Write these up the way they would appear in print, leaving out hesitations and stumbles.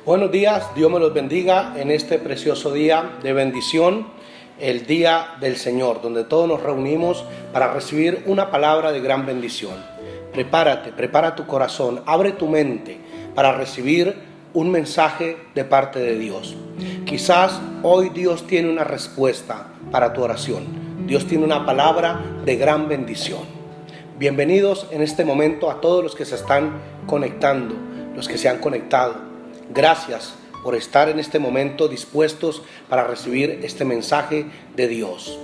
Buenos días, Dios me los bendiga en este precioso día de bendición, el día del Señor, donde todos nos reunimos para recibir una palabra de gran bendición. Prepárate, prepara tu corazón, abre tu mente para recibir un mensaje de parte de Dios. Quizás hoy Dios tiene una respuesta para tu oración. Dios tiene una palabra de gran bendición. Bienvenidos en este momento a todos los que se están conectando, los que se han conectado. Gracias por estar en este momento dispuestos para recibir este mensaje de Dios.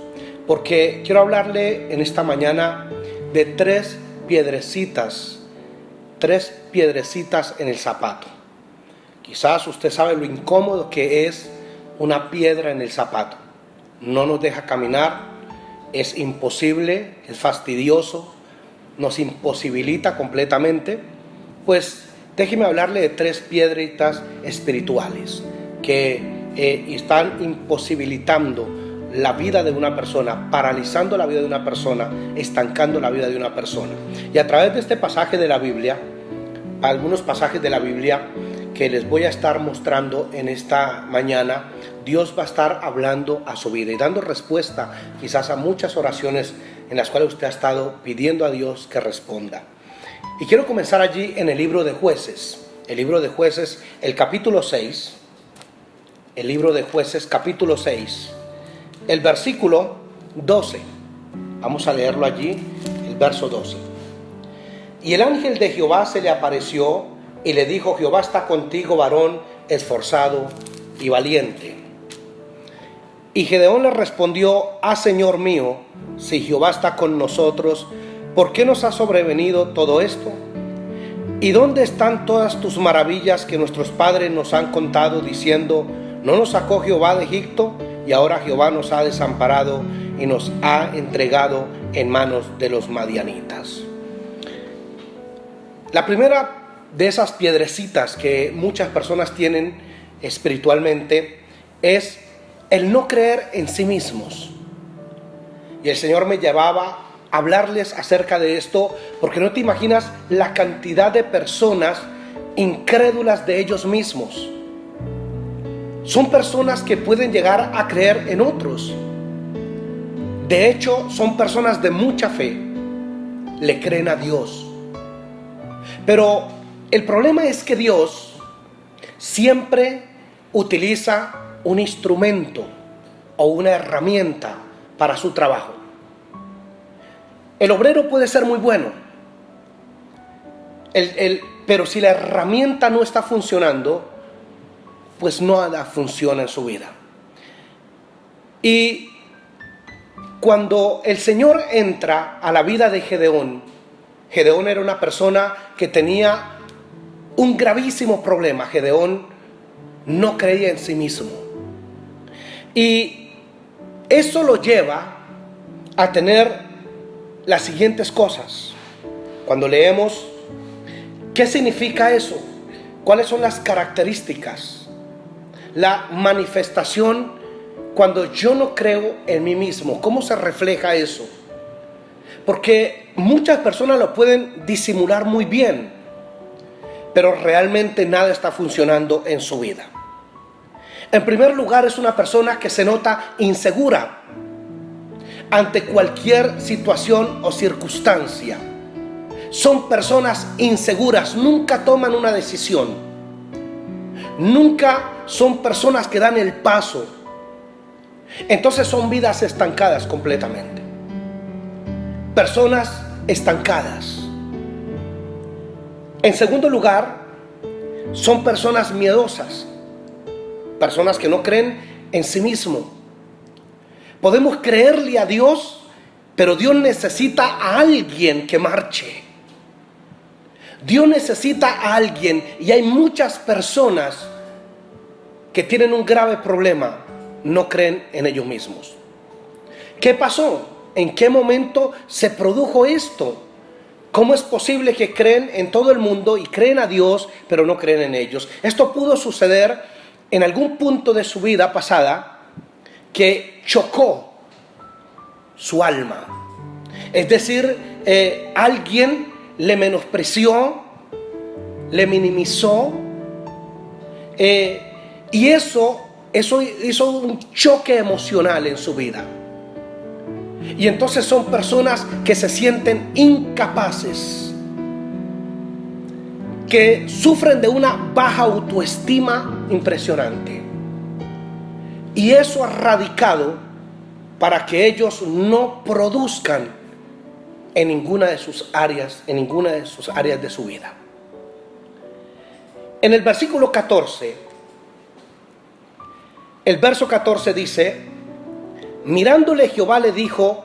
Porque quiero hablarle en esta mañana de tres piedrecitas en el zapato. Quizás usted sabe lo incómodo que es una piedra en el zapato. No nos deja caminar, es imposible, es fastidioso, nos imposibilita completamente. Pues déjeme hablarle de tres piedritas espirituales que están imposibilitando la vida de una persona, paralizando la vida de una persona, estancando la vida de una persona. Y a través de este pasaje de la Biblia, algunos pasajes de la Biblia que les voy a estar mostrando en esta mañana, Dios va a estar hablando a su vida y dando respuesta quizás a muchas oraciones en las cuales usted ha estado pidiendo a Dios que responda. Y quiero comenzar allí en el libro de Jueces, el capítulo 6, el libro de Jueces, capítulo 6, el versículo 12. Vamos a leerlo allí, el verso 12. Y el ángel de Jehová se le apareció y le dijo: Jehová está contigo, varón esforzado y valiente. Y Gedeón le respondió: Señor mío, si Jehová está con nosotros, ¿por qué nos ha sobrevenido todo esto? ¿Y dónde están todas tus maravillas que nuestros padres nos han contado, diciendo: ¿no nos sacó Jehová de Egipto? Y ahora Jehová nos ha desamparado y nos ha entregado en manos de los madianitas. La primera de esas piedrecitas que muchas personas tienen espiritualmente es el no creer en sí mismos. Y el Señor me llevaba a hablarles acerca de esto, porque no te imaginas la cantidad de personas incrédulas de ellos mismos. Son personas que pueden llegar a creer en otros. De hecho, son personas de mucha fe. Le creen a Dios. Pero el problema es que Dios siempre utiliza un instrumento o una herramienta para su trabajo. El obrero puede ser muy bueno, pero si la herramienta no está funcionando, pues nada funciona en su vida. Y cuando el Señor entra a la vida de Gedeón, Gedeón era una persona que tenía un gravísimo problema. Gedeón no creía en sí mismo. Y eso lo lleva a tener las siguientes cosas. Cuando leemos, ¿qué significa eso? ¿Cuáles son las características? La manifestación cuando yo no creo en mí mismo. ¿Cómo se refleja eso? Porque muchas personas lo pueden disimular muy bien, pero realmente nada está funcionando en su vida. En primer lugar, es una persona que se nota insegura ante cualquier situación o circunstancia. Son personas inseguras, nunca toman una decisión. Nunca son personas que dan el paso. Entonces son vidas estancadas completamente. Personas estancadas. En segundo lugar, son personas miedosas. Personas que no creen en sí mismo. Podemos creerle a Dios, pero Dios necesita a alguien que marche. Dios necesita a alguien, y hay muchas personas que tienen un grave problema, no creen en ellos mismos. ¿Qué pasó? ¿En qué momento se produjo esto? ¿Cómo es posible que creen en todo el mundo y creen a Dios, pero no creen en ellos? Esto pudo suceder en algún punto de su vida pasada que chocó su alma. Es decir, alguien le menospreció, le minimizó, Y eso hizo un choque emocional en su vida. Y entonces son personas que se sienten incapaces, que sufren de una baja autoestima impresionante. Y eso ha radicado para que ellos no produzcan en ninguna de sus áreas de su vida. En el versículo 14, el verso 14 dice: mirándole Jehová le dijo: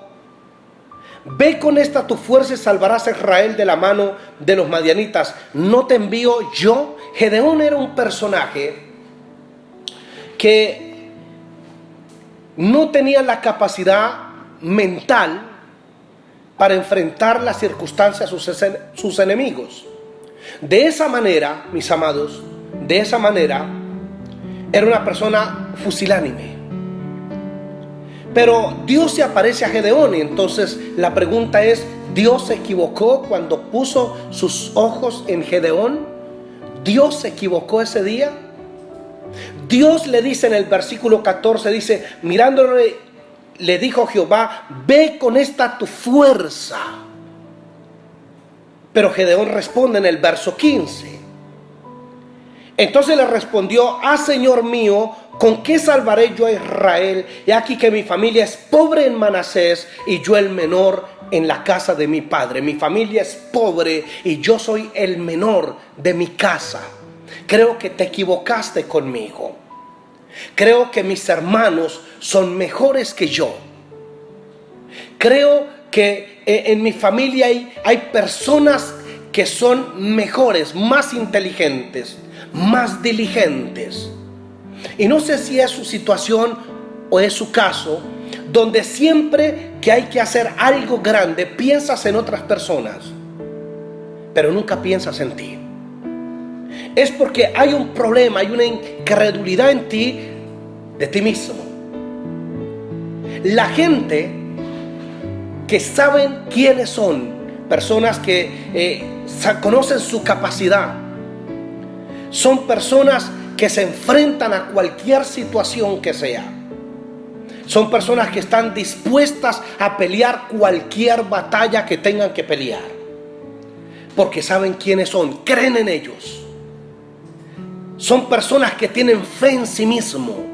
ve con esta tu fuerza y salvarás a Israel de la mano de los madianitas. ¿No te envío yo? Gedeón era un personaje que no tenía la capacidad mental para enfrentar las circunstancias a sus enemigos. De esa manera, mis amados, era una persona fusilánime. Pero Dios se aparece a Gedeón, y entonces la pregunta es: ¿Dios se equivocó cuando puso sus ojos en Gedeón? ¿Dios se equivocó ese día? Dios le dice en el versículo 14, dice: mirándole le dijo Jehová: ve con esta tu fuerza. Pero Gedeón responde en el verso 15. Entonces le respondió: ah, Señor mío, ¿con qué salvaré yo a Israel? He aquí que mi familia es pobre en Manasés y yo el menor en la casa de mi padre. Mi familia es pobre y yo soy el menor de mi casa. Creo que te equivocaste conmigo. Creo que mis hermanos son mejores que yo. Creo que en mi familia hay personas que son mejores, más inteligentes, más diligentes. Y no sé si es su situación o es su caso, donde siempre que hay que hacer algo grande piensas en otras personas, pero nunca piensas en ti. Es porque hay un problema, hay una incredulidad en ti, de ti mismo. La gente que saben quiénes son, personas que conocen su capacidad, son personas que se enfrentan a cualquier situación que sea. Son personas que están dispuestas a pelear cualquier batalla que tengan que pelear, porque saben quiénes son, creen en ellos. Son personas que tienen fe en sí mismo.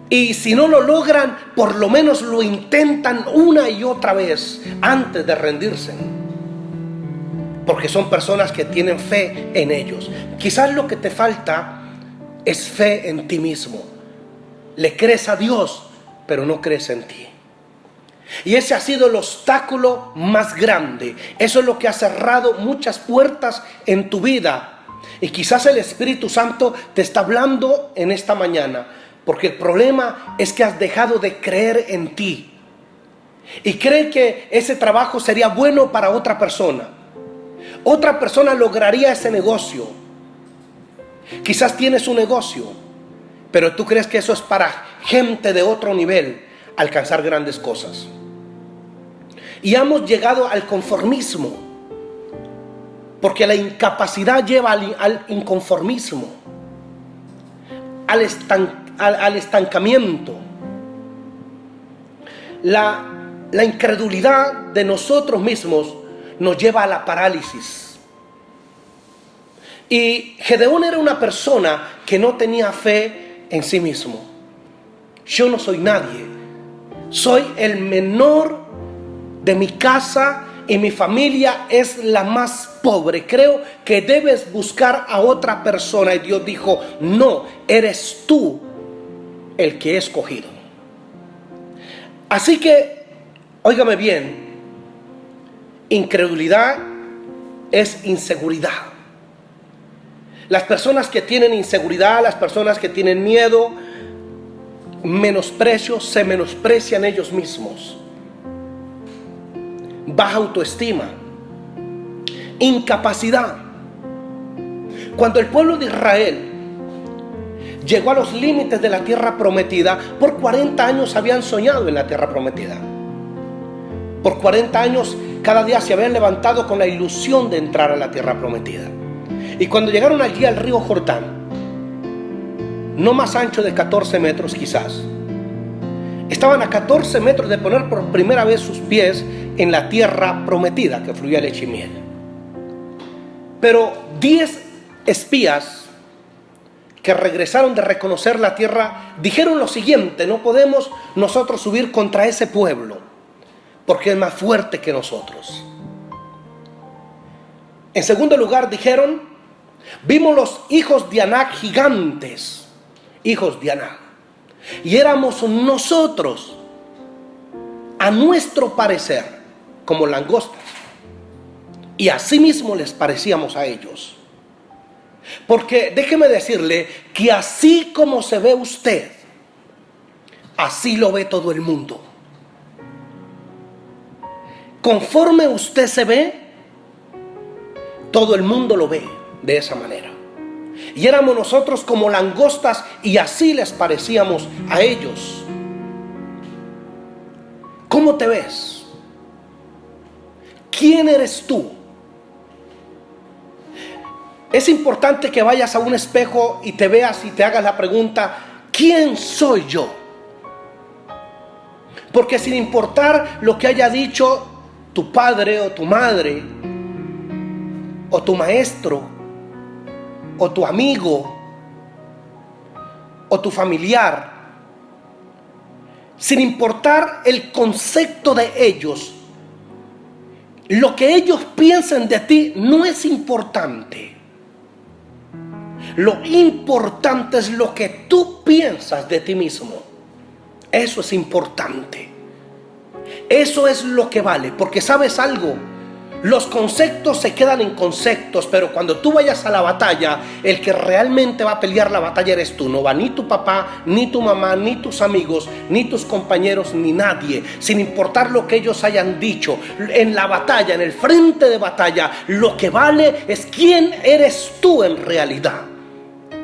Y si no lo logran, por lo menos lo intentan una y otra vez antes de rendirse. Porque son personas que tienen fe en ellos. Quizás lo que te falta es fe en ti mismo. Le crees a Dios, pero no crees en ti. Y ese ha sido el obstáculo más grande. Eso es lo que ha cerrado muchas puertas en tu vida. Y quizás el Espíritu Santo te está hablando en esta mañana, porque el problema es que has dejado de creer en ti. Y cree que ese trabajo sería bueno para otra persona. Otra persona lograría ese negocio. Quizás tienes un negocio, pero tú crees que eso es para gente de otro nivel alcanzar grandes cosas. Y hemos llegado al conformismo, porque la incapacidad lleva al inconformismo, al estancamiento. La incredulidad de nosotros mismos nos lleva a la parálisis. Y Gedeón era una persona que no tenía fe en sí mismo. Yo no soy nadie. Soy el menor de mi casa y mi familia es la más pobre. Creo que debes buscar a otra persona. Y Dios dijo: no, eres tú el que he escogido. Así que, óigame bien, incredulidad es inseguridad. Las personas que tienen inseguridad, las personas que tienen miedo, menosprecio, se menosprecian ellos mismos. Baja autoestima, incapacidad. Cuando el pueblo de Israel llegó a los límites de la tierra prometida, por 40 años habían soñado en la tierra prometida. Por 40 años cada día se habían levantado con la ilusión de entrar a la tierra prometida. Y cuando llegaron allí al río Jordán, no más ancho de 14 metros quizás, estaban a 14 metros de poner por primera vez sus pies en la tierra prometida que fluía leche y miel. Pero 10 espías que regresaron de reconocer la tierra dijeron lo siguiente: no podemos nosotros subir contra ese pueblo porque es más fuerte que nosotros. En segundo lugar dijeron: vimos los hijos de Anac gigantes, hijos de Anac, y éramos nosotros, a nuestro parecer, como langostas, y asimismo les parecíamos a ellos. Porque déjeme decirle que así como se ve usted, así lo ve todo el mundo. Conforme usted se ve, todo el mundo lo ve de esa manera. Y éramos nosotros como langostas y así les parecíamos a ellos. ¿Cómo te ves? ¿Quién eres tú? Es importante que vayas a un espejo y te veas y te hagas la pregunta: ¿quién soy yo? Porque sin importar lo que haya dicho tu padre o tu madre, o tu maestro, o tu amigo, o tu familiar, sin importar el concepto de ellos, lo que ellos piensen de ti no es importante. Lo importante es lo que tú piensas de ti mismo. Eso es importante. Eso es lo que vale. Porque ¿sabes algo? Los conceptos se quedan en conceptos, pero cuando tú vayas a la batalla, el que realmente va a pelear la batalla eres tú. No va ni tu papá, ni tu mamá, ni tus amigos, ni tus compañeros, ni nadie. Sin importar lo que ellos hayan dicho. En la batalla, en el frente de batalla, lo que vale es quién eres tú en realidad.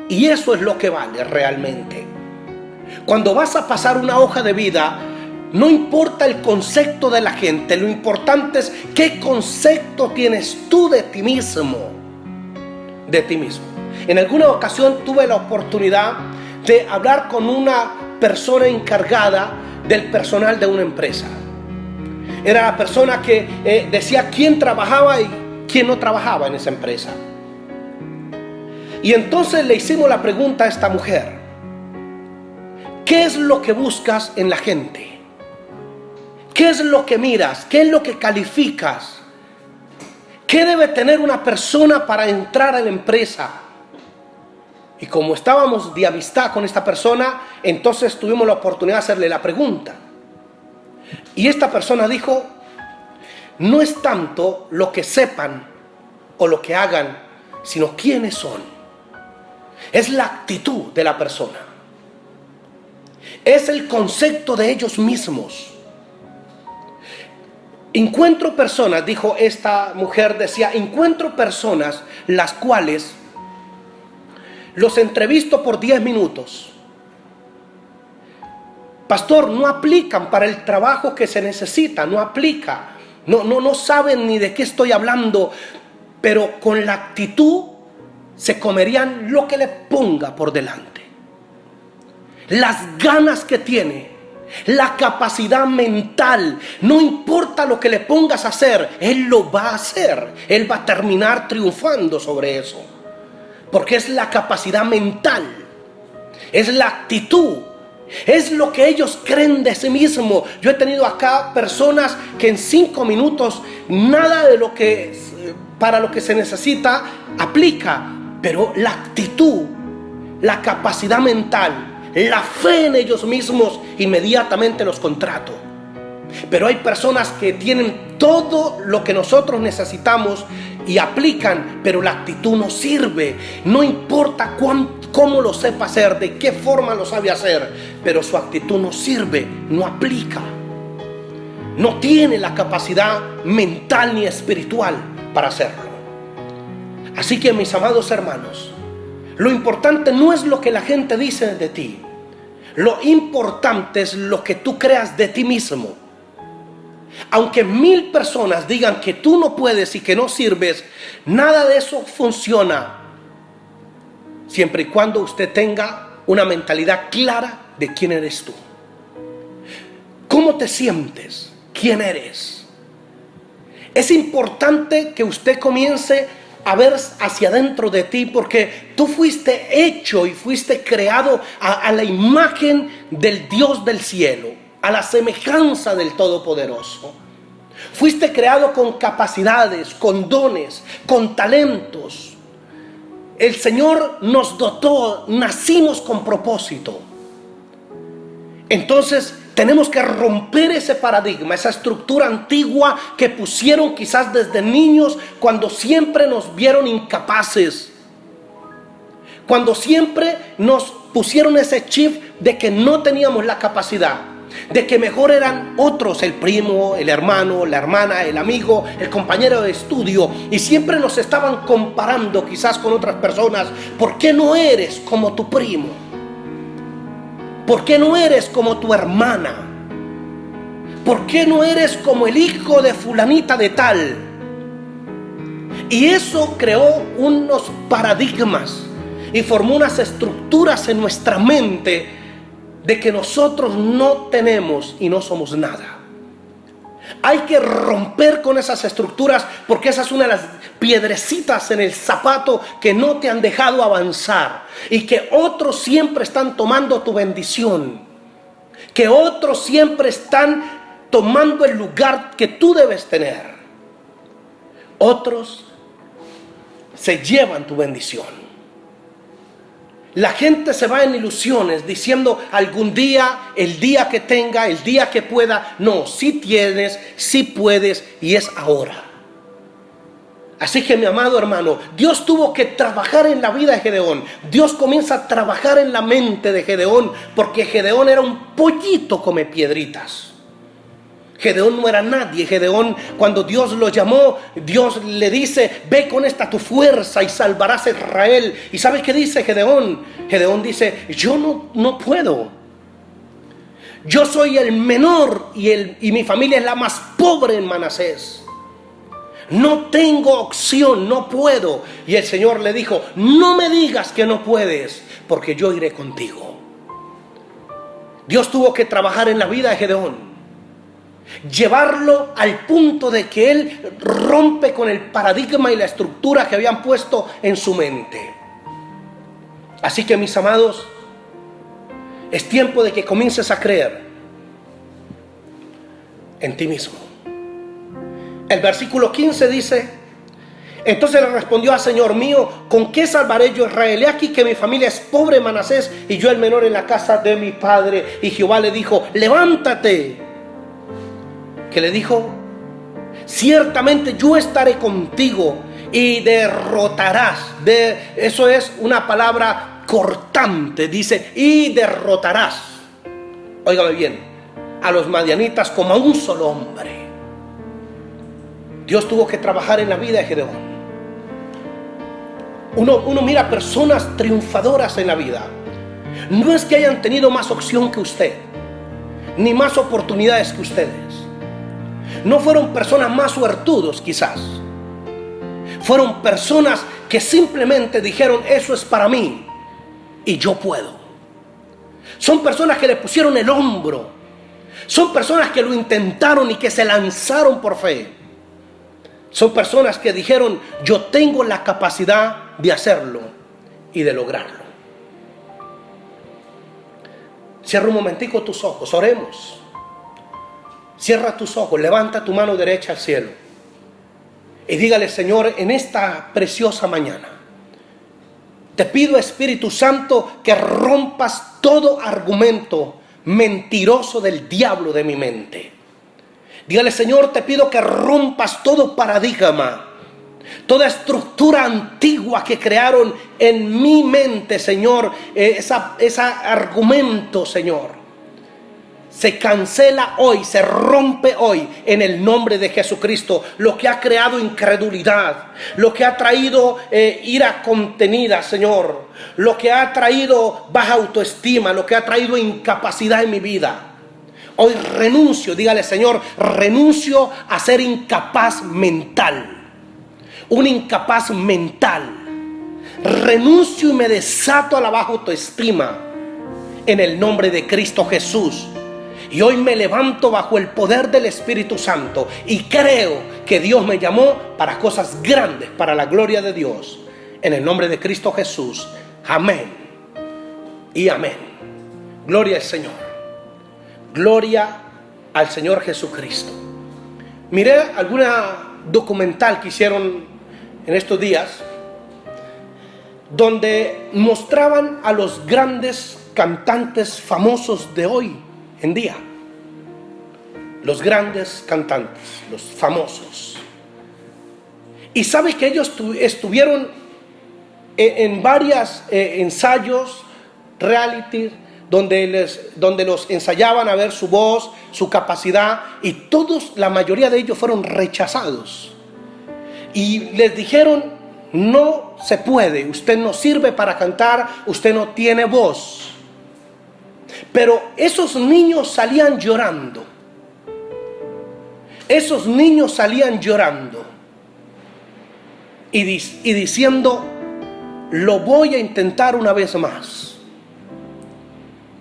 Y eso es lo que vale realmente. Cuando vas a pasar una hoja de vida, no importa el concepto de la gente, lo importante es qué concepto tienes tú de ti mismo. De ti mismo. En alguna ocasión tuve la oportunidad de hablar con una persona encargada del personal de una empresa. Era la persona que decía quién trabajaba y quién no trabajaba en esa empresa. Y entonces le hicimos la pregunta a esta mujer: ¿qué es lo que buscas en la gente? ¿Qué es lo que miras? ¿Qué es lo que calificas? ¿Qué debe tener una persona para entrar a la empresa? Y como estábamos de amistad con esta persona, entonces tuvimos la oportunidad de hacerle la pregunta. Y esta persona dijo: no es tanto lo que sepan o lo que hagan, sino quiénes son. Es la actitud de la persona. Es el concepto de ellos mismos. Encuentro personas, dijo esta mujer, decía, encuentro personas las cuales los entrevisto por 10 minutos. Pastor, no aplican para el trabajo que se necesita, no aplica. No saben ni de qué estoy hablando, pero con la actitud se comerían lo que le ponga por delante. Las ganas que tiene, la capacidad mental, no importa lo que le pongas a hacer, él lo va a hacer. Él va a terminar triunfando sobre eso. Porque es la capacidad mental, es la actitud, es lo que ellos creen de sí mismos. Yo he tenido acá personas que en 5 minutos nada de lo que para lo que se necesita aplica. Pero la actitud, la capacidad mental, la fe en ellos mismos, inmediatamente los contrato. Pero hay personas que tienen todo lo que nosotros necesitamos y aplican, pero la actitud no sirve. No importa cómo lo sepa hacer, de qué forma lo sabe hacer, pero su actitud no sirve, no aplica. No tiene la capacidad mental ni espiritual para hacerlo. Así que, mis amados hermanos, lo importante no es lo que la gente dice de ti. Lo importante es lo que tú creas de ti mismo. Aunque 1000 personas digan que tú no puedes y que no sirves, nada de eso funciona siempre y cuando usted tenga una mentalidad clara de quién eres tú. ¿Cómo te sientes? ¿Quién eres? Es importante que usted comience a ver hacia adentro de ti, porque tú fuiste hecho y fuiste creado a la imagen del Dios del cielo, a la semejanza del Todopoderoso. Fuiste creado con capacidades, con dones, con talentos. El Señor nos dotó, nacimos con propósito. Entonces tenemos que romper ese paradigma, esa estructura antigua que pusieron quizás desde niños, cuando siempre nos vieron incapaces, cuando siempre nos pusieron ese chip de que no teníamos la capacidad, de que mejor eran otros, el primo, el hermano, la hermana, el amigo, el compañero de estudio, y siempre nos estaban comparando quizás con otras personas. ¿Por qué no eres como tu primo? ¿Por qué no eres como tu hermana? ¿Por qué no eres como el hijo de fulanita de tal? Y eso creó unos paradigmas y formó unas estructuras en nuestra mente de que nosotros no tenemos y no somos nada. Hay que romper con esas estructuras, porque esa es una de las piedrecitas en el zapato que no te han dejado avanzar, y que otros siempre están tomando tu bendición, que otros siempre están tomando el lugar que tú debes tener. Otros se llevan tu bendición. La gente se va en ilusiones diciendo algún día, el día que tenga, el día que pueda. No, sí tienes, sí puedes, y es ahora. Así que, mi amado hermano, Dios tuvo que trabajar en la vida de Gedeón. Dios comienza a trabajar en la mente de Gedeón, porque Gedeón era un pollito come piedritas. Gedeón no era nadie. Gedeón, cuando Dios lo llamó, Dios le dice: ve con esta tu fuerza y salvarás a Israel. ¿Y sabes qué dice Gedeón? Gedeón dice: yo no puedo. Yo soy el menor y mi familia es la más pobre en Manasés. No tengo opción, no puedo. Y el Señor le dijo: no me digas que no puedes, porque yo iré contigo. Dios tuvo que trabajar en la vida de Gedeón, llevarlo al punto de que él rompe con el paradigma y la estructura que habían puesto en su mente. Así que, mis amados, es tiempo de que comiences a creer en ti mismo. El versículo 15 dice: entonces le respondió: al Señor mío, ¿con qué salvaré yo a Israel? He aquí que mi familia es pobre en Manasés y yo el menor en la casa de mi padre. Y Jehová le dijo: levántate. Que le dijo: ciertamente yo estaré contigo y derrotarás. Eso es una palabra cortante. Dice: y derrotarás. Óigame bien, a los madianitas como a un solo hombre. Dios tuvo que trabajar en la vida de Gedeón. Uno mira personas triunfadoras en la vida. No es que hayan tenido más opción que usted, ni más oportunidades que ustedes. No fueron personas más suertudos quizás. Fueron personas que simplemente dijeron: eso es para mí y yo puedo. Son personas que le pusieron el hombro. Son personas que lo intentaron y que se lanzaron por fe. Son personas que dijeron: yo tengo la capacidad de hacerlo y de lograrlo. Cierra un momentico tus ojos, oremos. Cierra tus ojos, levanta tu mano derecha al cielo y dígale: Señor, en esta preciosa mañana te pido, Espíritu Santo, que rompas todo argumento mentiroso del diablo de mi mente. Dígale: Señor, te pido que rompas todo paradigma, toda estructura antigua que crearon en mi mente, Señor. Ese argumento, Señor, se cancela hoy, se rompe hoy en el nombre de Jesucristo. Lo que ha creado incredulidad, lo que ha traído ira contenida, Señor, lo que ha traído baja autoestima, lo que ha traído incapacidad en mi vida, Hoy renuncio, dígale: Señor, renuncio a ser incapaz mental. Un incapaz mental. Renuncio y me desato a la baja autoestima en el nombre de Cristo Jesús. Y hoy me levanto bajo el poder del Espíritu Santo y creo que Dios me llamó para cosas grandes, para la gloria de Dios. En el nombre de Cristo Jesús. Amén y amén. Gloria al Señor. Gloria al Señor Jesucristo. Miré alguna documental que hicieron en estos días, donde mostraban a los grandes cantantes famosos de hoy en día. Los grandes cantantes, los famosos. Y sabe que ellos estuvieron en varios ensayos, reality, donde los ensayaban a ver su voz, su capacidad, y todos, la mayoría de ellos fueron rechazados. Y les dijeron: no se puede, usted no sirve para cantar, usted no tiene voz. Pero esos niños salían llorando. Esos niños salían llorando y diciendo: lo voy a intentar una vez más.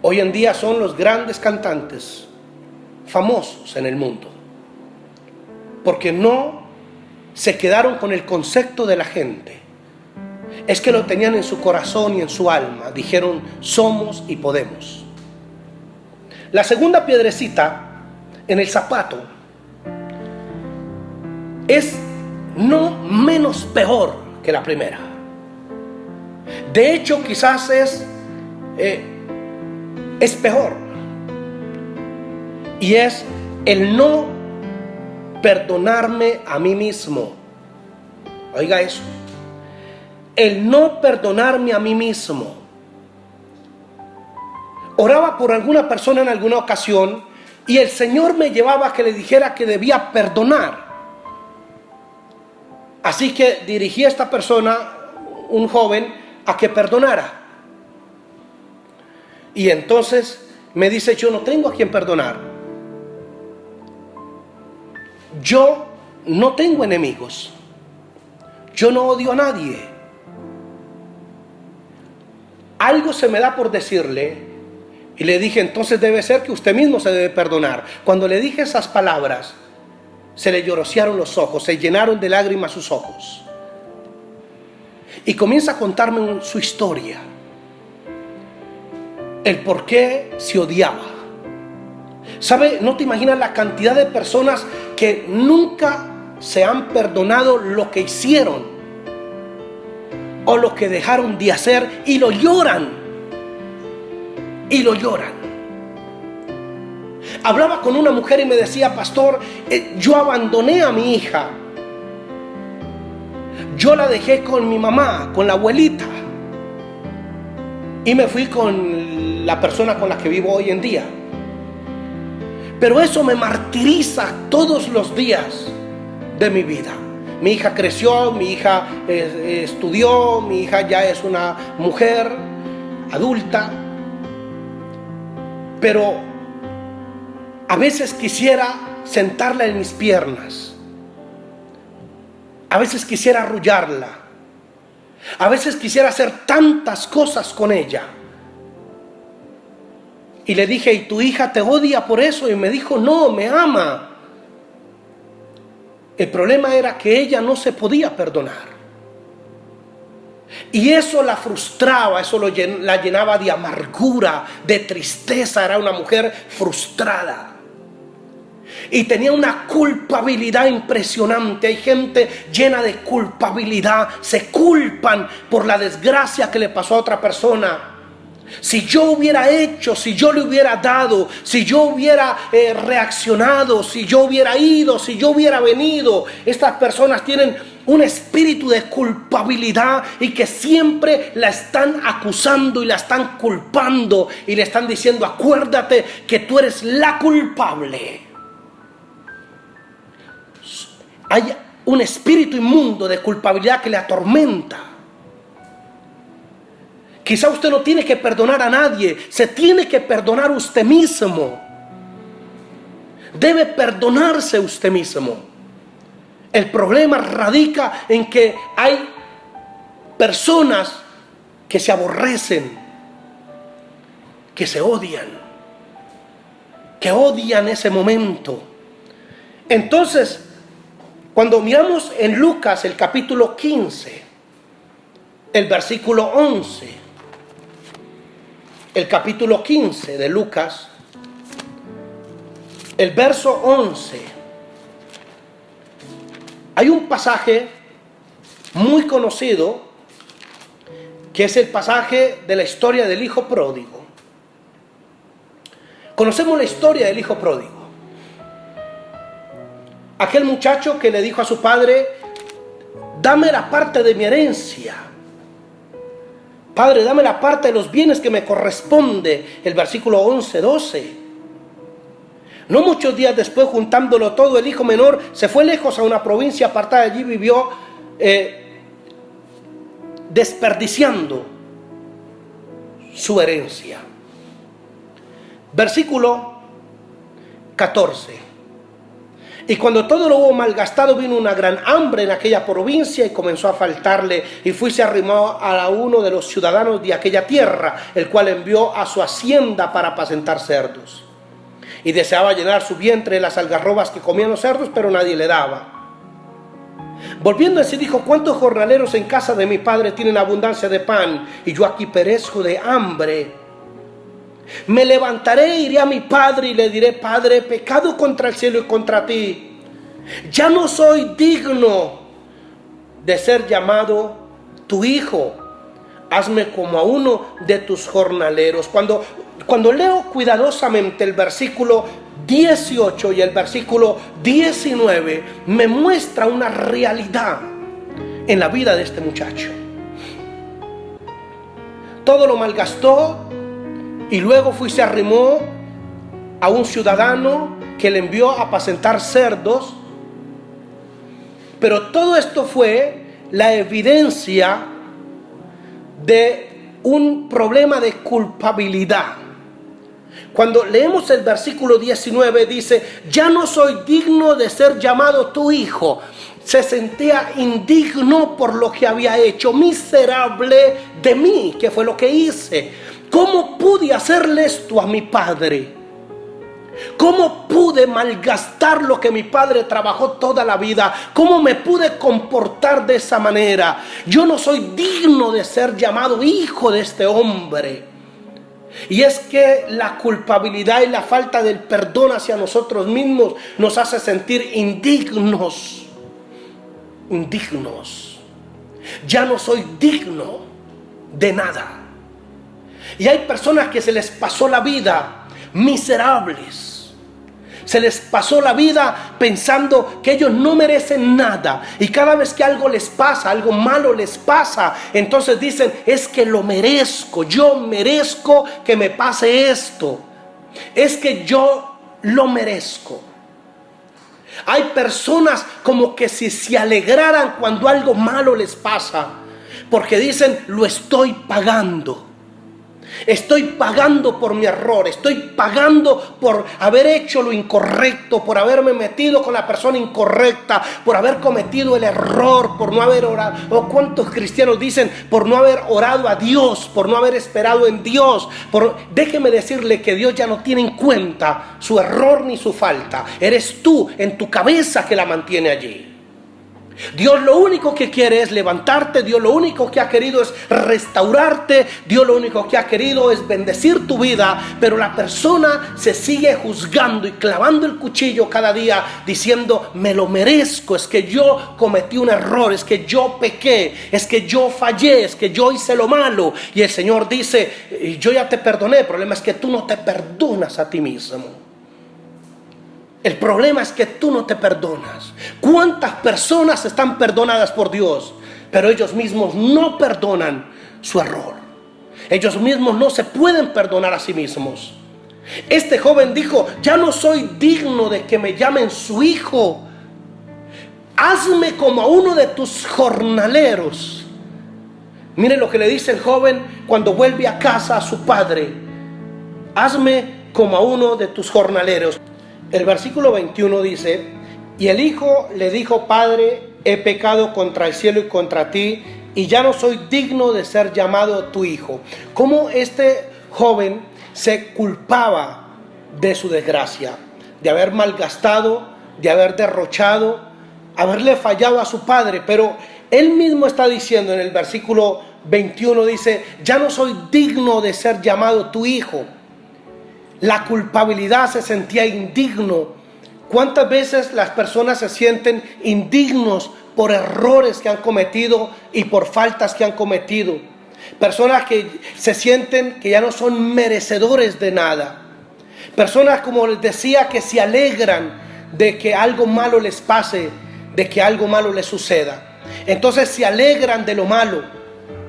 Hoy en día son los grandes cantantes famosos en el mundo, porque no se quedaron con el concepto de la gente. Es que lo tenían en su corazón y en su alma. Dijeron: somos y podemos. La segunda piedrecita en el zapato es no menos peor que la primera. De hecho, quizás es peor. Y es el no perdonarme a mí mismo. Oiga eso. El no perdonarme a mí mismo. Oraba por alguna persona en alguna ocasión y el Señor me llevaba a que le dijera que debía perdonar. Así que dirigí a esta persona, un joven, a que perdonara. Y entonces me dice: yo no tengo a quien perdonar. Yo no tengo enemigos. Yo no odio a nadie. Algo se me da por decirle. Y le dije: entonces debe ser que usted mismo se debe perdonar. Cuando le dije esas palabras, se le llorosearon los ojos, se llenaron de lágrimas sus ojos. Y comienza a contarme su historia. El por qué se odiaba. ¿Sabe? No te imaginas la cantidad de personas que nunca se han perdonado lo que hicieron o lo que dejaron de hacer, y lo lloran. Y lo lloran. Hablaba con una mujer y me decía: pastor, yo abandoné a mi hija. Yo la dejé con mi mamá, con la abuelita, y me fui con la persona con la que vivo hoy en día. Pero eso me martiriza todos los días de mi vida. Mi hija creció, mi hija estudió, mi hija ya es una mujer adulta. Pero a veces quisiera sentarla en mis piernas. A veces quisiera arrullarla. A veces quisiera hacer tantas cosas con ella. Y le dije: ¿y tu hija te odia por eso? Y me dijo: no, me ama. El problema era que ella no se podía perdonar. Y eso la frustraba, eso la llenaba de amargura, de tristeza. Era una mujer frustrada. Y tenía una culpabilidad impresionante. Hay gente llena de culpabilidad. Se culpan por la desgracia que le pasó a otra persona. Si yo hubiera hecho, si yo le hubiera dado, si yo hubiera reaccionado, si yo hubiera ido, si yo hubiera venido. Estas personas tienen un espíritu de culpabilidad y que siempre la están acusando y la están culpando y le están diciendo: acuérdate que tú eres la culpable. Hay un espíritu inmundo de culpabilidad que le atormenta. Quizá usted no tiene que perdonar a nadie, se tiene que perdonar usted mismo. debe perdonarse usted mismo. El problema radica en que hay personas que se aborrecen, que se odian, que odian ese momento. Entonces, cuando miramos en Lucas el capítulo 15, el versículo 11, el capítulo 15 de Lucas, el verso 11, hay un pasaje muy conocido que es el pasaje de la historia del hijo pródigo. Conocemos la historia del hijo pródigo. Aquel muchacho que le dijo a su padre: dame la parte de mi herencia. Padre, dame la parte de los bienes que me corresponde. El versículo 11, 12. No muchos días después, juntándolo todo, el hijo menor se fue lejos a una provincia apartada. Allí vivió desperdiciando su herencia. Versículo 14. Y cuando todo lo hubo malgastado, vino una gran hambre en aquella provincia y comenzó a faltarle. Y fue y se arrimó a uno de los ciudadanos de aquella tierra, el cual envió a su hacienda para apacentar cerdos. Y deseaba llenar su vientre de las algarrobas que comían los cerdos, pero nadie le daba. Volviendo a sí, dijo: ¿cuántos jornaleros en casa de mi padre tienen abundancia de pan, y yo aquí perezco de hambre? Me levantaré, iré a mi padre y le diré: Padre, he pecado contra el cielo y contra ti. Ya no soy digno de ser llamado tu hijo. Hazme como a uno de tus jornaleros. Cuando leo cuidadosamente el versículo 18 y el versículo 19, me muestra una realidad en la vida de este muchacho. Todo lo malgastó. Y luego fue y se arrimó a un ciudadano que le envió a apacentar cerdos. Pero todo esto fue la evidencia de un problema de culpabilidad. Cuando leemos el versículo 19, dice: ya no soy digno de ser llamado tu hijo. Se sentía indigno por lo que había hecho. Miserable de mí, que fue lo que hice. ¿Cómo pude hacerle esto a mi padre? ¿Cómo pude malgastar lo que mi padre trabajó toda la vida? ¿Cómo me pude comportar de esa manera? Yo no soy digno de ser llamado hijo de este hombre. Y es que la culpabilidad y la falta del perdón hacia nosotros mismos nos hace sentir indignos. Indignos. Ya no soy digno de nada. Y hay personas que se les pasó la vida miserables. Se les pasó la vida pensando que ellos no merecen nada. Y cada vez que algo les pasa, algo malo les pasa, entonces dicen: es que lo merezco. Yo merezco que me pase esto. Es que yo lo merezco. Hay personas como que si se alegraran cuando algo malo les pasa, porque dicen: lo estoy pagando. Estoy pagando por mi error, estoy pagando por haber hecho lo incorrecto, por haberme metido con la persona incorrecta, por haber cometido el error, por no haber orado. O cuántos cristianos dicen: por no haber orado a Dios, por no haber esperado en Dios. Déjeme decirle que Dios ya no tiene en cuenta su error ni su falta. Eres tú en tu cabeza que la mantiene allí. Dios lo único que quiere es levantarte. Dios lo único que ha querido es restaurarte. Dios lo único que ha querido es bendecir tu vida. Pero la persona se sigue juzgando y clavando el cuchillo cada día, diciendo: me lo merezco, es que yo cometí un error, es que yo pequé, es que yo fallé, es que yo hice lo malo. Y el Señor dice: yo ya te perdoné. El problema es que tú no te perdonas a ti mismo. El problema es que tú no te perdonas. ¿Cuántas personas están perdonadas por Dios, pero ellos mismos no perdonan su error? Ellos mismos no se pueden perdonar a sí mismos. Este joven dijo: ya no soy digno de que me llamen su hijo. Hazme como a uno de tus jornaleros. Miren lo que le dice el joven cuando vuelve a casa a su padre: hazme como a uno de tus jornaleros. El versículo 21 dice: y el hijo le dijo: Padre, he pecado contra el cielo y contra ti, y ya no soy digno de ser llamado tu hijo. ¿Cómo este joven se culpaba de su desgracia, de haber malgastado, de haber derrochado, haberle fallado a su padre? Pero él mismo está diciendo en el versículo 21, dice: ya no soy digno de ser llamado tu hijo. La culpabilidad, se sentía indigno. ¿Cuántas veces las personas se sienten indignos por errores que han cometido y por faltas que han cometido? Personas que se sienten que ya no son merecedores de nada. Personas, como les decía, que se alegran de que algo malo les pase, de que algo malo les suceda. Entonces se alegran de lo malo,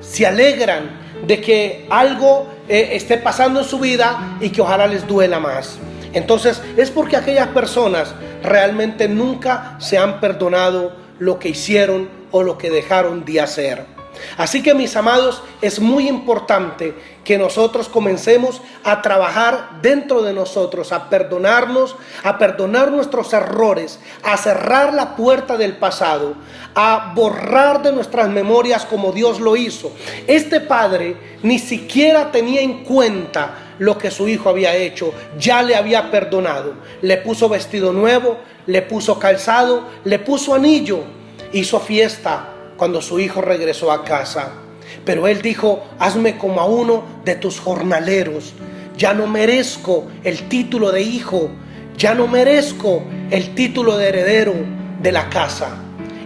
se alegran de que algo esté pasando en su vida y que ojalá les duela más. Entonces es porque aquellas personas realmente nunca se han perdonado lo que hicieron o lo que dejaron de hacer. Así que, mis amados, es muy importante que nosotros comencemos a trabajar dentro de nosotros, a perdonarnos, a perdonar nuestros errores, a cerrar la puerta del pasado, a borrar de nuestras memorias como Dios lo hizo. Este padre ni siquiera tenía en cuenta lo que su hijo había hecho, ya le había perdonado. Le puso vestido nuevo, le puso calzado, le puso anillo, hizo fiesta cuando su hijo regresó a casa. Pero él dijo: hazme como a uno de tus jornaleros. Ya no merezco el título de hijo, ya no merezco el título de heredero de la casa.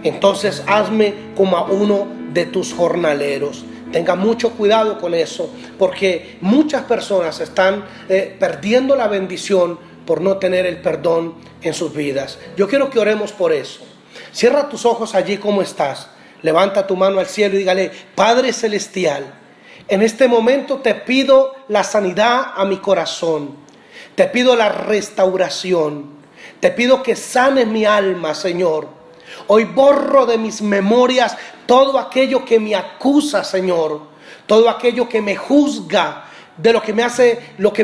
Entonces hazme como a uno de tus jornaleros. Tenga mucho cuidado con eso, porque muchas personas están perdiendo la bendición por no tener el perdón en sus vidas. Yo quiero que oremos por eso. Cierra tus ojos allí como estás. Levanta tu mano al cielo y dígale: Padre Celestial, en este momento te pido la sanidad a mi corazón. Te pido la restauración. Te pido que sanes mi alma, Señor. Hoy borro de mis memorias todo aquello que me acusa, Señor. Todo aquello que me juzga, de lo que me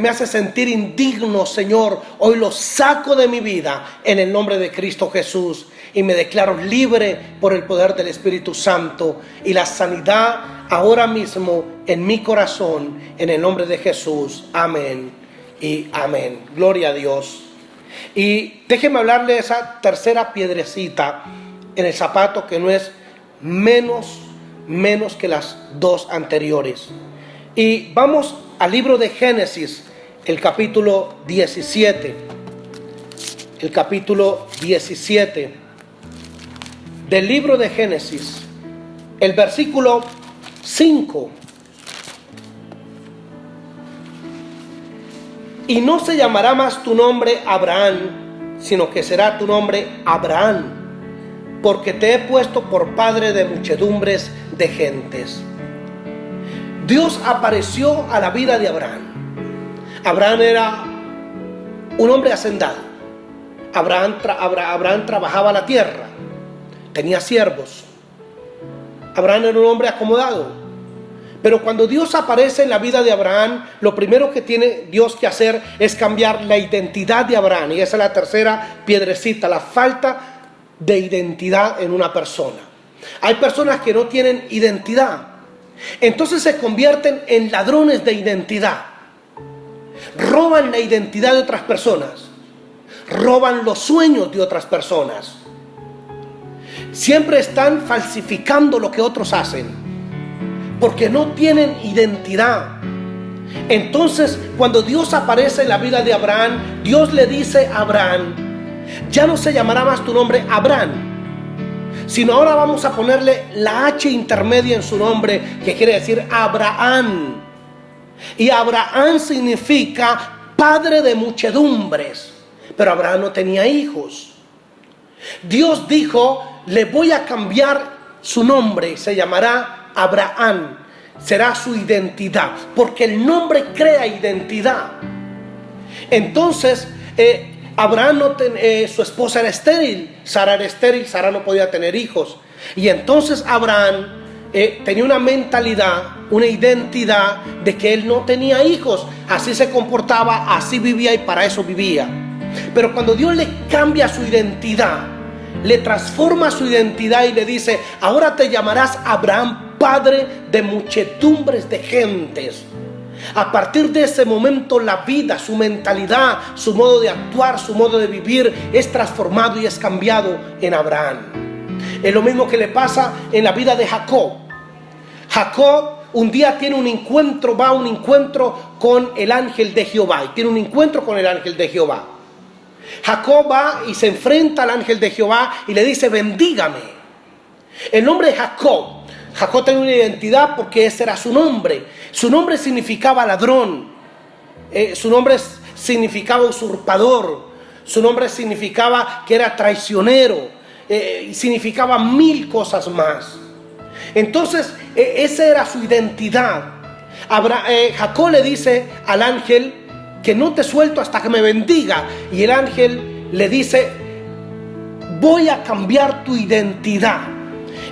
hace sentir indigno, Señor. Hoy lo saco de mi vida en el nombre de Cristo Jesús. Y me declaro libre por el poder del Espíritu Santo. Y la sanidad ahora mismo en mi corazón, en el nombre de Jesús. Amén y amén. Gloria a Dios. Y déjeme hablarle de esa tercera piedrecita en el zapato, que no es menos que las dos anteriores. Y vamos al libro de Génesis, el capítulo 17. El capítulo 17 del libro de Génesis, el versículo 5. Y no se llamará más tu nombre Abraham, sino que será tu nombre Abraham, porque te he puesto por padre de muchedumbres de gentes. Dios apareció a la vida de Abraham. Abraham era un hombre hacendado. Abraham trabajaba la tierra, tenía siervos. Abraham era un hombre acomodado. Pero cuando Dios aparece en la vida de Abraham, lo primero que tiene Dios que hacer es cambiar la identidad de Abraham. Y esa es la tercera piedrecita, la falta de identidad en una persona. Hay personas que no tienen identidad, entonces se convierten en ladrones de identidad. Roban la identidad de otras personas, roban los sueños de otras personas. Siempre están falsificando lo que otros hacen, porque no tienen identidad. Entonces, cuando Dios aparece en la vida de Abraham, Dios le dice a Abraham: ya no se llamará más tu nombre Abraham, sino ahora vamos a ponerle la H intermedia en su nombre, que quiere decir Abraham. Y Abraham significa padre de muchedumbres. Pero Abraham no tenía hijos. Dios dijo: le voy a cambiar su nombre, se llamará Abraham. Será su identidad, porque el nombre crea identidad. Entonces Abraham su esposa era estéril, Sara no podía tener hijos. Y entonces Abraham tenía una mentalidad, una identidad de que él no tenía hijos. Así se comportaba, así vivía y para eso vivía. Pero cuando Dios le cambia su identidad, le transforma su identidad y le dice: ahora te llamarás Abraham, padre de muchedumbres de gentes. A partir de ese momento, la vida, su mentalidad, su modo de actuar, su modo de vivir es transformado y es cambiado en Abraham. Es lo mismo que le pasa en la vida de Jacob. Jacob un día tiene un encuentro, va a un encuentro con el ángel de Jehová, y tiene un encuentro con el ángel de Jehová. Jacob va y se enfrenta al ángel de Jehová y le dice: bendígame. El nombre de Jacob tenía una identidad porque ese era su nombre. Su nombre significaba ladrón, su nombre significaba usurpador, su nombre significaba que era traicionero, significaba 1000 cosas más. Entonces esa era su identidad. Jacob le dice al ángel que no te suelto hasta que me bendiga, y el ángel le dice: voy a cambiar tu identidad.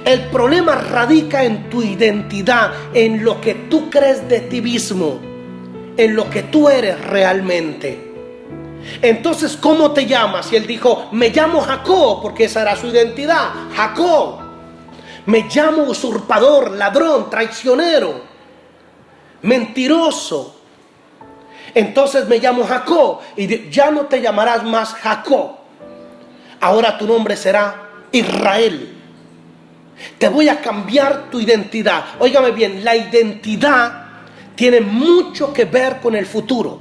El problema radica en tu identidad, en lo que tú crees de ti mismo, en lo que tú eres realmente. Entonces, ¿cómo te llamas? Y él dijo: me llamo Jacob, porque esa era su identidad. Jacob. Me llamo usurpador, ladrón, traicionero, mentiroso. Entonces me llamo Jacob, y ya no te llamarás más Jacob. Ahora tu nombre será Israel. Te voy a cambiar tu identidad. Óigame bien, la identidad tiene mucho que ver con el futuro.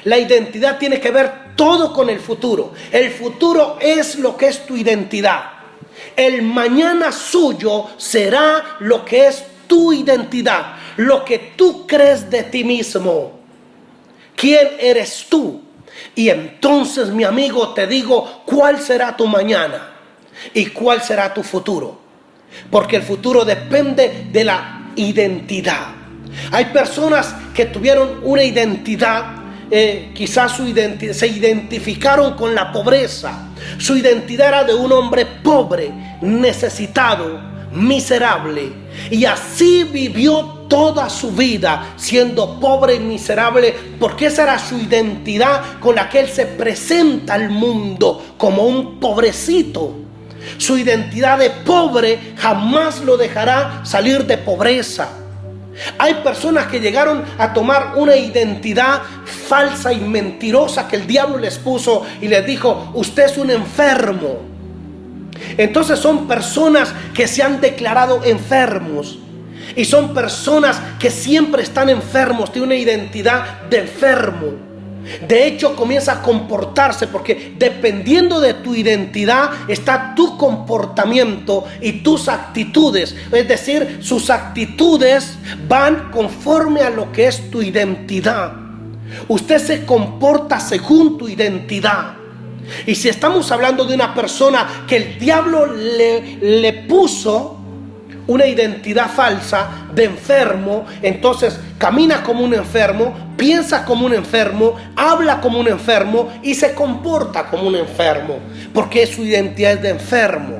La identidad tiene que ver todo con el futuro. El futuro es lo que es tu identidad. El mañana suyo será lo que es tu identidad, lo que tú crees de ti mismo. ¿Quién eres tú? Y entonces, mi amigo, te digo cuál será tu mañana y cuál será tu futuro. Porque el futuro depende de la identidad. Hay personas que tuvieron una identidad, quizás se identificaron con la pobreza. Su identidad era de un hombre pobre, necesitado, miserable, y así vivió toda su vida, siendo pobre y miserable, porque esa era su identidad con la que él se presenta al mundo, como un pobrecito. Su identidad de pobre jamás lo dejará salir de pobreza. Hay personas que llegaron a tomar una identidad falsa y mentirosa que el diablo les puso y les dijo: usted es un enfermo. Entonces son personas que se han declarado enfermos, y son personas que siempre están enfermos, tienen una identidad de enfermo. De hecho, comienza a comportarse, porque dependiendo de tu identidad está tu comportamiento y tus actitudes. Es decir, sus actitudes van conforme a lo que es tu identidad. Usted se comporta según tu identidad. Y si estamos hablando de una persona que el diablo le puso una identidad falsa de enfermo, entonces camina como un enfermo, piensa como un enfermo, habla como un enfermo y se comporta como un enfermo, porque su identidad es de enfermo.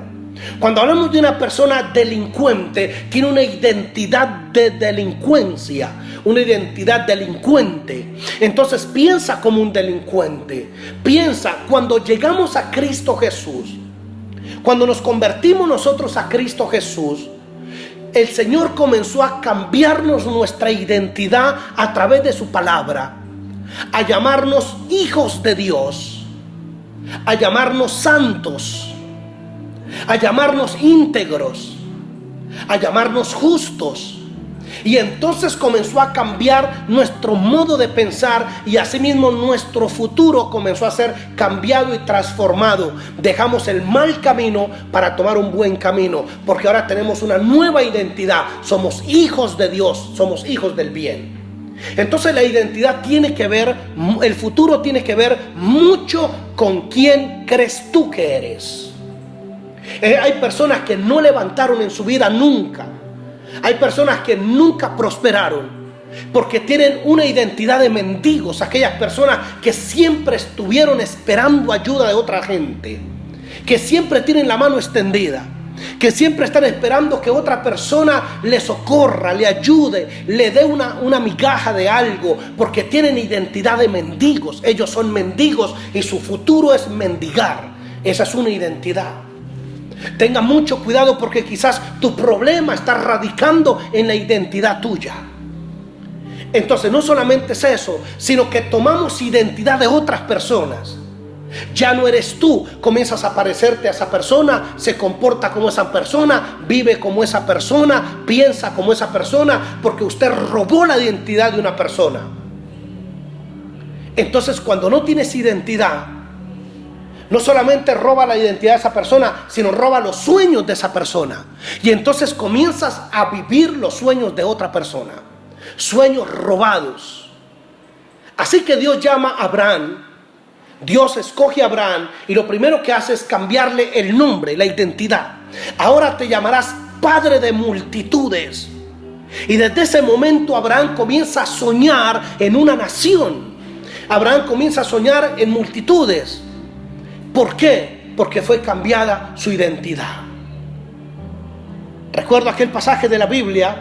Cuando hablamos de una persona delincuente, tiene una identidad de delincuencia, una identidad delincuente. Entonces piensa como un delincuente. Piensa, cuando llegamos a Cristo Jesús, cuando nos convertimos nosotros a Cristo Jesús, el Señor comenzó a cambiarnos nuestra identidad a través de su palabra, a llamarnos hijos de Dios, a llamarnos santos, a llamarnos íntegros, a llamarnos justos. Y entonces comenzó a cambiar nuestro modo de pensar, y asimismo nuestro futuro comenzó a ser cambiado y transformado. Dejamos el mal camino para tomar un buen camino, porque ahora tenemos una nueva identidad. Somos hijos de Dios, somos hijos del bien. Entonces la identidad tiene que ver, el futuro tiene que ver mucho con quién crees tú que eres. Hay personas que no levantaron en su vida nunca. Hay personas que nunca prosperaron porque tienen una identidad de mendigos. Aquellas personas que siempre estuvieron esperando ayuda de otra gente, que siempre tienen la mano extendida. que siempre están esperando que otra persona les socorra, le ayude, le dé una migaja de algo, porque tienen identidad de mendigos. Ellos son mendigos y su futuro es mendigar. Esa es una identidad. Tenga mucho cuidado, porque quizás tu problema está radicando en la identidad tuya. Entonces no solamente es eso, sino que tomamos identidad de otras personas. Ya no eres tú, comienzas a parecerte a esa persona, se comporta como esa persona, vive como esa persona, piensa como esa persona, porque usted robó la identidad de una persona. Entonces, cuando no tienes identidad, no solamente roba la identidad de esa persona, sino roba los sueños de esa persona. Y entonces comienzas a vivir los sueños de otra persona, sueños robados. Así que Dios llama a Abraham. Dios escoge a Abraham y lo primero que hace es cambiarle el nombre, la identidad. Ahora te llamarás padre de multitudes. Y desde ese momento Abraham comienza a soñar en una nación. Abraham comienza a soñar en multitudes. ¿Por qué? Porque fue cambiada su identidad. Recuerdo aquel pasaje de la Biblia,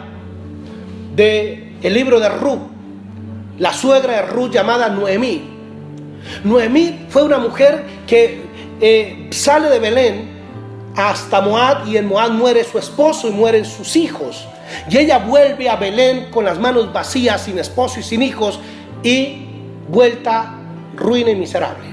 del libro de Ruth, la suegra de Ruth llamada Noemí. Noemí fue una mujer que sale de Belén hasta Moab, y en Moab muere su esposo y mueren sus hijos. Y ella vuelve a Belén con las manos vacías, sin esposo y sin hijos, y vuelta ruina y miserable.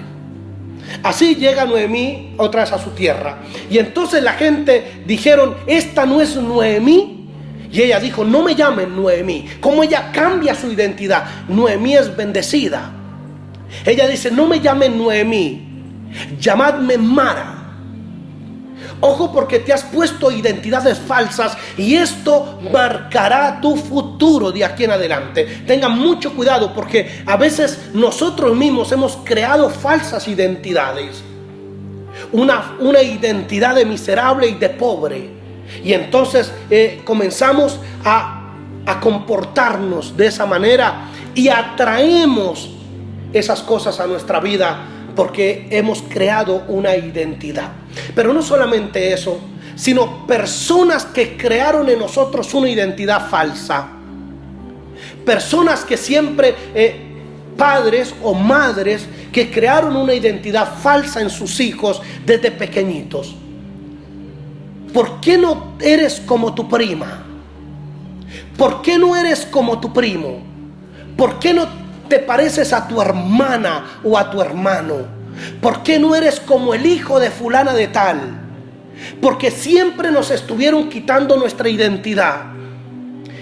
Así llega Noemí otra vez a su tierra. Y entonces la gente dijeron: esta no es Noemí. Y ella dijo: no me llamen Noemí. Como ella cambia su identidad. Noemí es bendecida. Ella dice: no me llamen Noemí, llamadme Mara. Ojo, porque te has puesto identidades falsas y esto marcará tu futuro de aquí en adelante. Tengan mucho cuidado, porque a veces nosotros mismos hemos creado falsas identidades. Una identidad de miserable y de pobre. Y entonces comenzamos a comportarnos de esa manera y atraemos esas cosas a nuestra vida porque hemos creado una identidad. Pero no solamente eso, sino personas que crearon en nosotros una identidad falsa. Personas que siempre, padres o madres que crearon una identidad falsa en sus hijos desde pequeñitos. ¿Por qué no eres como tu prima? ¿Por qué no eres como tu primo? ¿Por qué no te pareces a tu hermana o a tu hermano? ¿Por qué no eres como el hijo de fulana de tal? Porque siempre nos estuvieron quitando nuestra identidad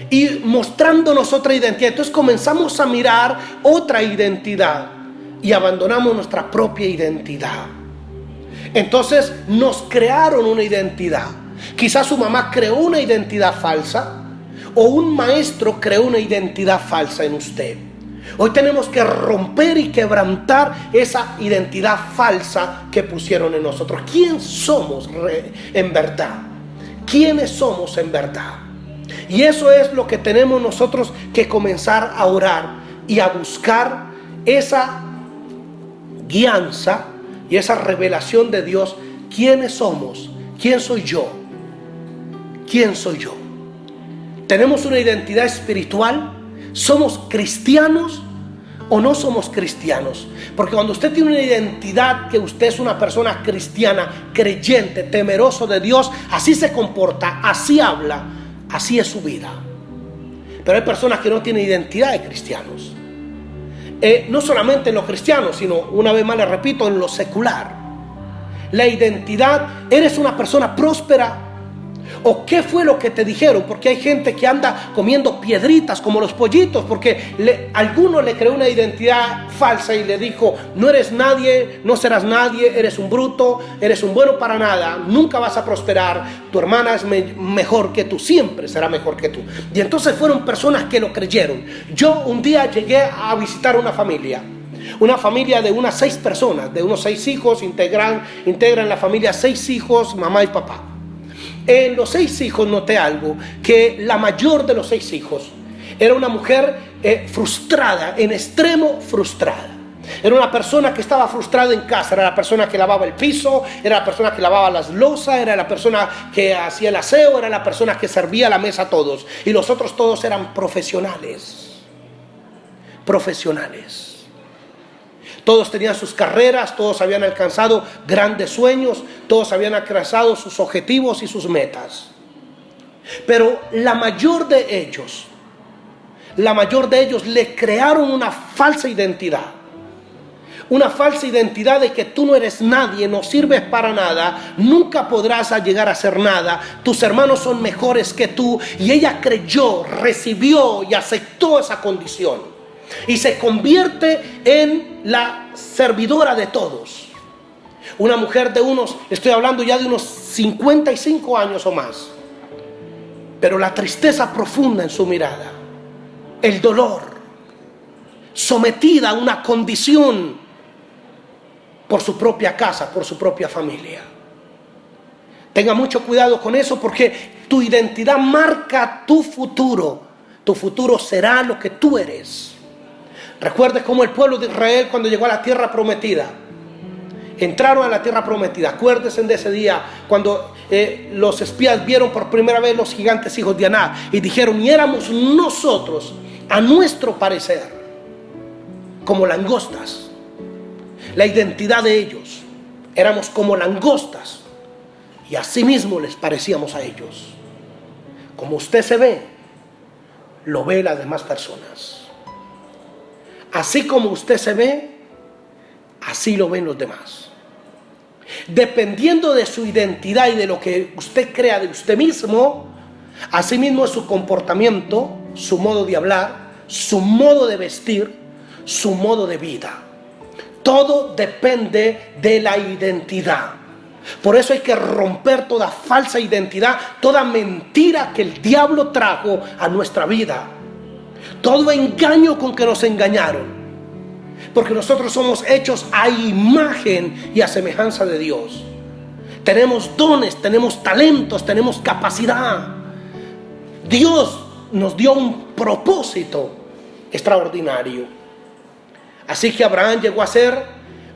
y mostrándonos otra identidad. Entonces comenzamos a mirar otra identidad y abandonamos nuestra propia identidad. Entonces nos crearon una identidad. Quizás su mamá creó una identidad falsa, o un maestro creó una identidad falsa en usted. Hoy tenemos que romper y quebrantar esa identidad falsa que pusieron en nosotros. ¿Quién somos en verdad? ¿Quiénes somos en verdad? Y eso es lo que tenemos nosotros que comenzar a orar y a buscar esa guianza y esa revelación de Dios. ¿Quiénes somos? ¿Quién soy yo? ¿Quién soy yo? ¿Tenemos una identidad espiritual? ¿Somos cristianos o no somos cristianos? Porque cuando usted tiene una identidad que usted es una persona cristiana, creyente, temeroso de Dios, así se comporta, así habla, así es su vida. Pero hay personas que no tienen identidad de cristianos. No solamente en lo cristiano, sino, una vez más le repito, en lo secular. La identidad: ¿eres una persona próspera? ¿O qué fue lo que te dijeron? Porque hay gente que anda comiendo piedritas como los pollitos, porque alguno le creó una identidad falsa y le dijo: no eres nadie, no serás nadie, eres un bruto, eres un bueno para nada, nunca vas a prosperar, tu hermana es mejor que tú, siempre será mejor que tú. Y entonces fueron personas que lo creyeron. Yo un día llegué a visitar una familia de unas 6 personas, de unos 6 hijos, integran la familia 6 hijos, mamá y papá. En los 6 hijos noté algo, que la mayor de los 6 hijos era una mujer frustrada, en extremo frustrada. Era una persona que estaba frustrada en casa. Era la persona que lavaba el piso, era la persona que lavaba las losas, era la persona que hacía el aseo, era la persona que servía la mesa a todos. Y los otros todos eran profesionales. Profesionales. Todos tenían sus carreras, todos habían alcanzado grandes sueños, todos habían alcanzado sus objetivos y sus metas. Pero la mayor de ellos le crearon una falsa identidad. Una falsa identidad de que tú no eres nadie, no sirves para nada, nunca podrás llegar a ser nada, tus hermanos son mejores que tú. Y ella creyó, recibió y aceptó esa condición. Y se convierte en la servidora de todos. Una mujer de estoy hablando ya de unos 55 años o más. Pero la tristeza profunda en su mirada, el dolor, sometida a una condición por su propia casa, por su propia familia. Tenga mucho cuidado con eso, porque tu identidad marca tu futuro. Tu futuro será lo que tú eres. Recuerde cómo el pueblo de Israel, cuando llegó a la tierra prometida, entraron a la tierra prometida. Acuérdense de ese día cuando los espías vieron por primera vez los gigantes hijos de Aná y dijeron: y éramos nosotros, a nuestro parecer, como langostas. La identidad de ellos, éramos como langostas, y así mismo les parecíamos a ellos. Como usted se ve, lo ve las demás personas. Así como usted se ve, así lo ven los demás. Dependiendo de su identidad y de lo que usted crea de usted mismo, así mismo es su comportamiento, su modo de hablar, su modo de vestir, su modo de vida. Todo depende de la identidad. Por eso hay que romper toda falsa identidad, toda mentira que el diablo trajo a nuestra vida, todo engaño con que nos engañaron. Porque nosotros somos hechos a imagen y a semejanza de Dios. Tenemos dones, tenemos talentos, tenemos capacidad. Dios nos dio un propósito extraordinario. Así que Abraham llegó a ser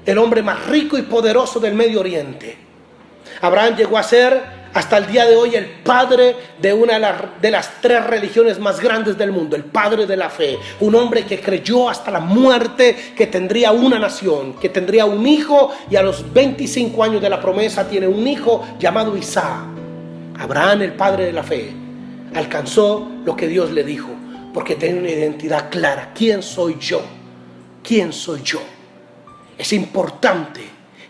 el hombre más rico y poderoso del Medio Oriente. Abraham llegó a ser hasta el día de hoy el padre de una de las 3 religiones más grandes del mundo, el padre de la fe. Un hombre que creyó hasta la muerte que tendría una nación, que tendría un hijo, y a los 25 años de la promesa tiene un hijo llamado Isaac. Abraham, el padre de la fe, alcanzó lo que Dios le dijo, porque tenía una identidad clara. ¿Quién soy yo? ¿Quién soy yo? Es importante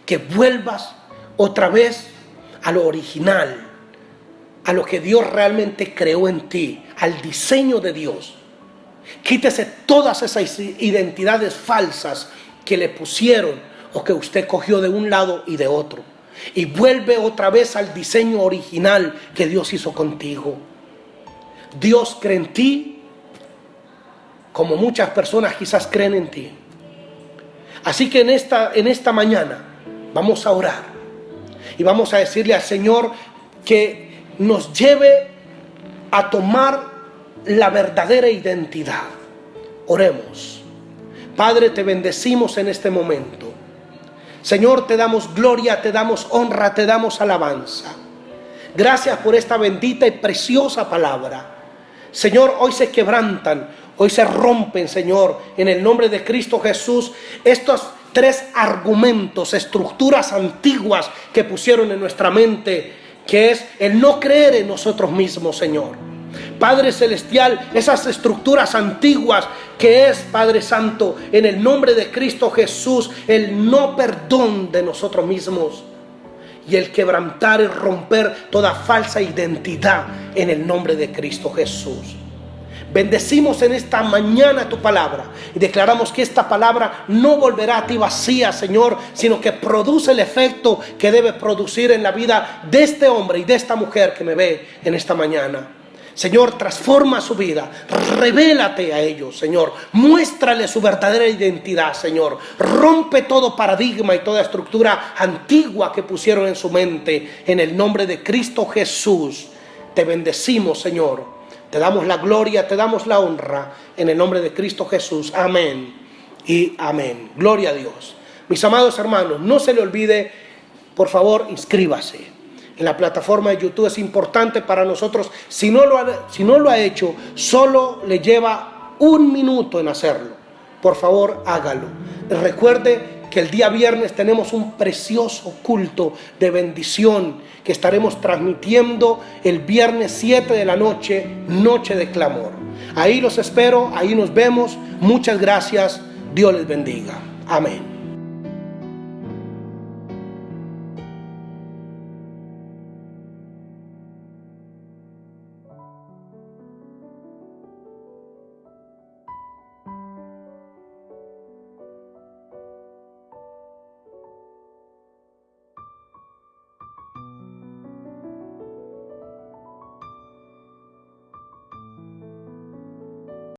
que vuelvas otra vez a lo original, a lo que Dios realmente creó en ti, al diseño de Dios. Quítese todas esas identidades falsas que le pusieron o que usted cogió de un lado y de otro, y vuelve otra vez al diseño original que Dios hizo contigo. Dios cree en ti como muchas personas quizás creen en ti. Así que en esta mañana vamos a orar y vamos a decirle al Señor que nos lleve a tomar la verdadera identidad. Oremos. Padre, te bendecimos en este momento. Señor, te damos gloria, te damos honra, te damos alabanza. Gracias por esta bendita y preciosa palabra. Señor, hoy se quebrantan, hoy se rompen, Señor, en el nombre de Cristo Jesús, estos 3 argumentos, estructuras antiguas que pusieron en nuestra mente, que es el no creer en nosotros mismos, Señor. Padre Celestial, esas estructuras antiguas que es, Padre Santo, en el nombre de Cristo Jesús, el no perdón de nosotros mismos y el quebrantar y romper toda falsa identidad en el nombre de Cristo Jesús. Bendecimos en esta mañana tu palabra y declaramos que esta palabra no volverá a ti vacía, Señor, sino que produce el efecto que debe producir en la vida de este hombre y de esta mujer que me ve en esta mañana. Señor, transforma su vida, revélate a ellos, Señor, muéstrale su verdadera identidad, Señor, rompe todo paradigma y toda estructura antigua que pusieron en su mente, en el nombre de Cristo Jesús. Te bendecimos, Señor, te damos la gloria, te damos la honra, en el nombre de Cristo Jesús, amén y amén. Gloria a Dios. Mis amados hermanos, no se le olvide, por favor, inscríbase en la plataforma de YouTube. Es importante para nosotros. Si no lo ha hecho, solo le lleva 1 minuto en hacerlo. Por favor, hágalo. Recuerde que el día viernes tenemos un precioso culto de bendición que estaremos transmitiendo el viernes 7 de la noche, noche de clamor. Ahí los espero, ahí nos vemos. Muchas gracias. Dios les bendiga. Amén.